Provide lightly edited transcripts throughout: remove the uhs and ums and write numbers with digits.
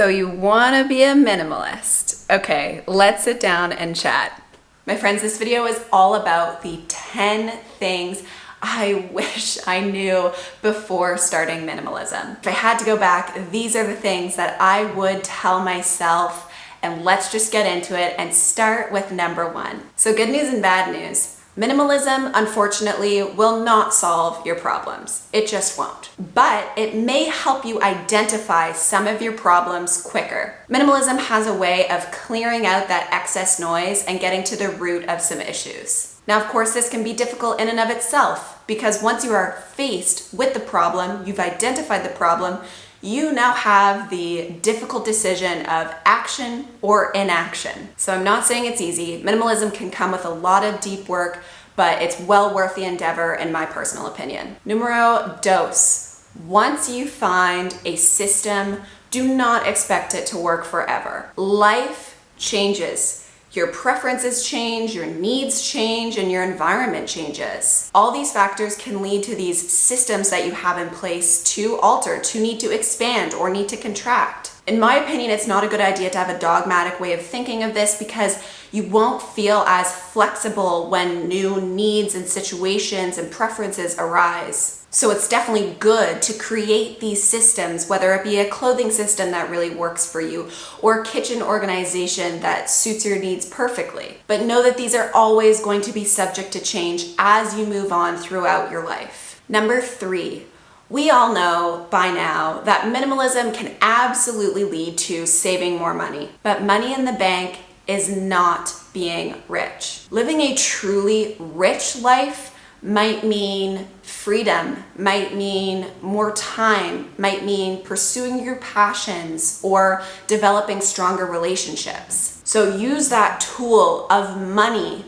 So you want to be a minimalist. Okay, let's sit down and chat. My friends, this video is all about the 10 things I wish I knew before starting minimalism. If I had to go back, these are the things that I would tell myself, and let's just get into it and start with number 1. So good news and bad news. Minimalism, unfortunately, will not solve your problems. It just won't. But it may help you identify some of your problems quicker. Minimalism has a way of clearing out that excess noise and getting to the root of some issues. Now, of course, this can be difficult in and of itself, because once you are faced with the problem, you've identified the problem, you now have the difficult decision of action or inaction. So I'm not saying it's easy. Minimalism can come with a lot of deep work, but it's well worth the endeavor in my personal opinion. Numero dos. Once you find a system, do not expect it to work forever. Life changes. Your preferences change, your needs change, and your environment changes. All these factors can lead to these systems that you have in place to alter, to need to expand, or need to contract. In my opinion, it's not a good idea to have a dogmatic way of thinking of this, because you won't feel as flexible when new needs and situations and preferences arise. So it's definitely good to create these systems, whether it be a clothing system that really works for you or a kitchen organization that suits your needs perfectly. But know that these are always going to be subject to change as you move on throughout your life. Number 3. We all know by now that minimalism can absolutely lead to saving more money, but money in the bank is not being rich. Living a truly rich life might mean freedom, might mean more time, might mean pursuing your passions or developing stronger relationships. So use that tool of money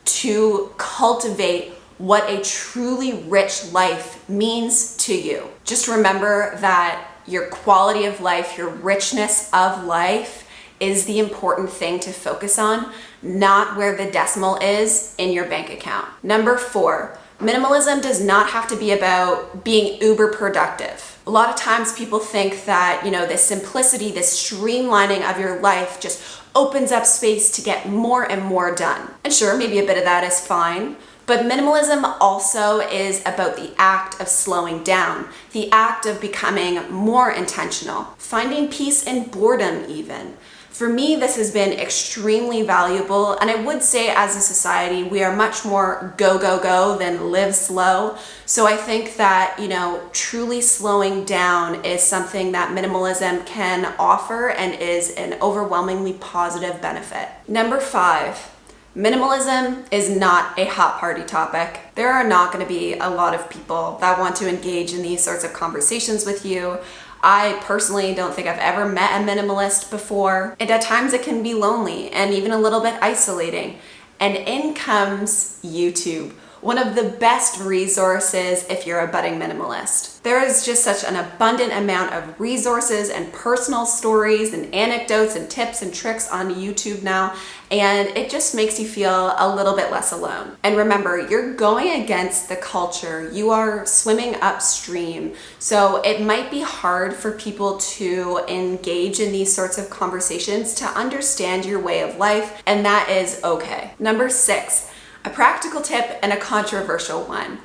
to cultivate what a truly rich life means to you. Just remember that your quality of life, your richness of life is the important thing to focus on, not where the decimal is in your bank account. Number 4, minimalism does not have to be about being uber productive. A lot of times people think that, this simplicity, this streamlining of your life just opens up space to get more and more done. And sure, maybe a bit of that is fine, but minimalism also is about the act of slowing down, the act of becoming more intentional, finding peace in boredom even. For me, this has been extremely valuable, and I would say as a society, we are much more go, go, go than live slow. So I think that, truly slowing down is something that minimalism can offer and is an overwhelmingly positive benefit. Number 5. Minimalism is not a hot party topic. There are not going to be a lot of people that want to engage in these sorts of conversations with you. I personally don't think I've ever met a minimalist before, and at times it can be lonely and even a little bit isolating. And in comes YouTube, one of the best resources if you're a budding minimalist. There is just such an abundant amount of resources and personal stories and anecdotes and tips and tricks on YouTube now, and it just makes you feel a little bit less alone. And remember, you're going against the culture. You are swimming upstream. So it might be hard for people to engage in these sorts of conversations to understand your way of life, and that is okay. Number 6. A practical tip and a controversial one.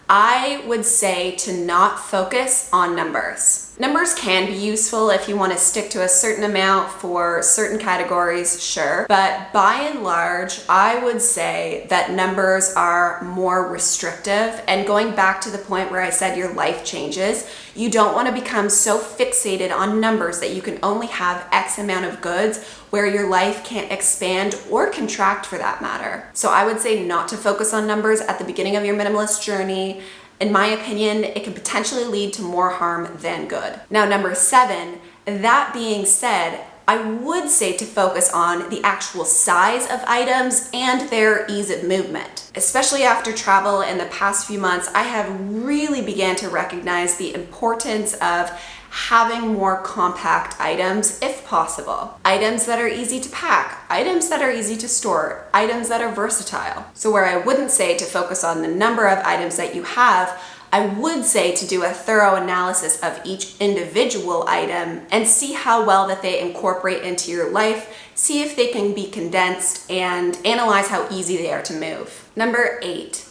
I would say to not focus on numbers. Numbers can be useful if you want to stick to a certain amount for certain categories, sure. But by and large, I would say that numbers are more restrictive. And going back to the point where I said your life changes, you don't want to become so fixated on numbers that you can only have X amount of goods where your life can't expand or contract for that matter. So I would say not to focus on numbers at the beginning of your minimalist journey. In my opinion, it can potentially lead to more harm than good. Now, number 7, that being said, I would say to focus on the actual size of items and their ease of movement. Especially after travel in the past few months, I have really began to recognize the importance of having more compact items if possible. Items that are easy to pack, items that are easy to store, items that are versatile. So where I wouldn't say to focus on the number of items that you have, I would say to do a thorough analysis of each individual item and see how well that they incorporate into your life, see if they can be condensed, and analyze how easy they are to move. Number 8,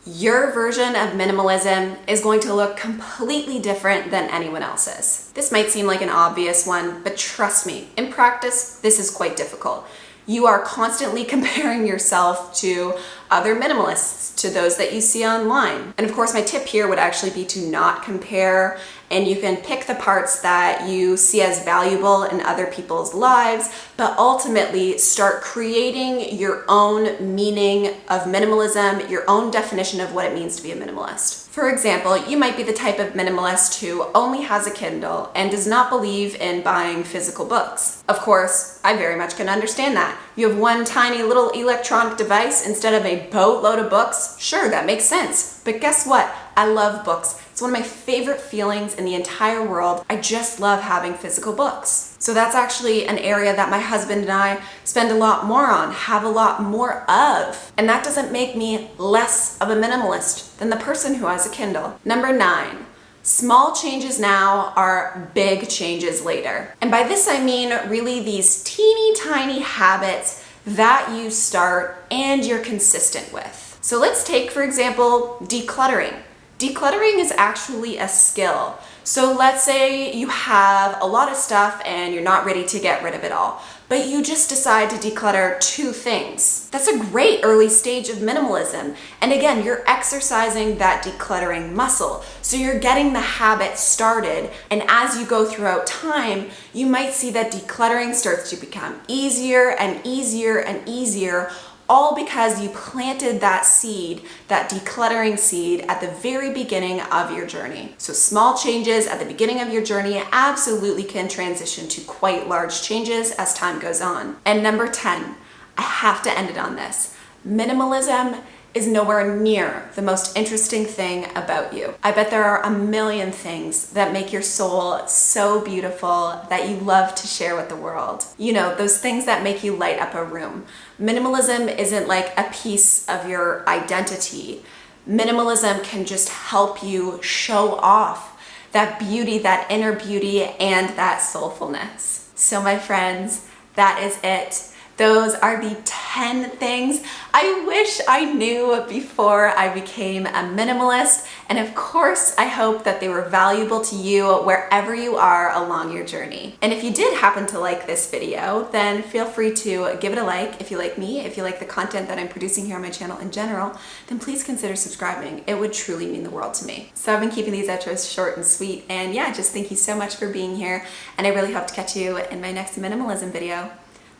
your version of minimalism is going to look completely different than anyone else's. This might seem like an obvious one, but trust me, in practice, this is quite difficult. You are constantly comparing yourself to other minimalists, to those that you see online. And of course, my tip here would actually be to not compare, and you can pick the parts that you see as valuable in other people's lives, but ultimately start creating your own meaning of minimalism, your own definition of what it means to be a minimalist. For example, you might be the type of minimalist who only has a Kindle and does not believe in buying physical books. Of course, I very much can understand that. You have one tiny little electronic device instead of a boatload of books. Sure, that makes sense. But guess what? I love books. It's one of my favorite feelings in the entire world. I just love having physical books. So that's actually an area that my husband and I spend a lot more on, have a lot more of. And that doesn't make me less of a minimalist than the person who has a Kindle. Number 9. Small changes now are big changes later. And by this I mean really these teeny tiny habits that you start and you're consistent with. So let's take, for example, decluttering. Decluttering is actually a skill. So let's say you have a lot of stuff and you're not ready to get rid of it all, but you just decide to declutter 2 things. That's a great early stage of minimalism. And again, you're exercising that decluttering muscle. So you're getting the habit started. And as you go throughout time, you might see that decluttering starts to become easier and easier and easier, all because you planted that seed, that decluttering seed, at the very beginning of your journey. So small changes at the beginning of your journey absolutely can transition to quite large changes as time goes on. And number 10, I have to end it on this. Minimalism is nowhere near the most interesting thing about you. I bet there are a million things that make your soul so beautiful that you love to share with the world. You know, those things that make you light up a room. Minimalism isn't like a piece of your identity. Minimalism can just help you show off that beauty, that inner beauty, and that soulfulness. So my friends, that is it. Those are the 10 things I wish I knew before I became a minimalist. And of course, I hope that they were valuable to you wherever you are along your journey. And if you did happen to like this video, then feel free to give it a like. If you like me, if you like the content that I'm producing here on my channel in general, then please consider subscribing. It would truly mean the world to me. So I've been keeping these outros short and sweet. And yeah, just thank you so much for being here. And I really hope to catch you in my next minimalism video.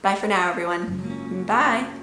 Bye for now, everyone. Bye.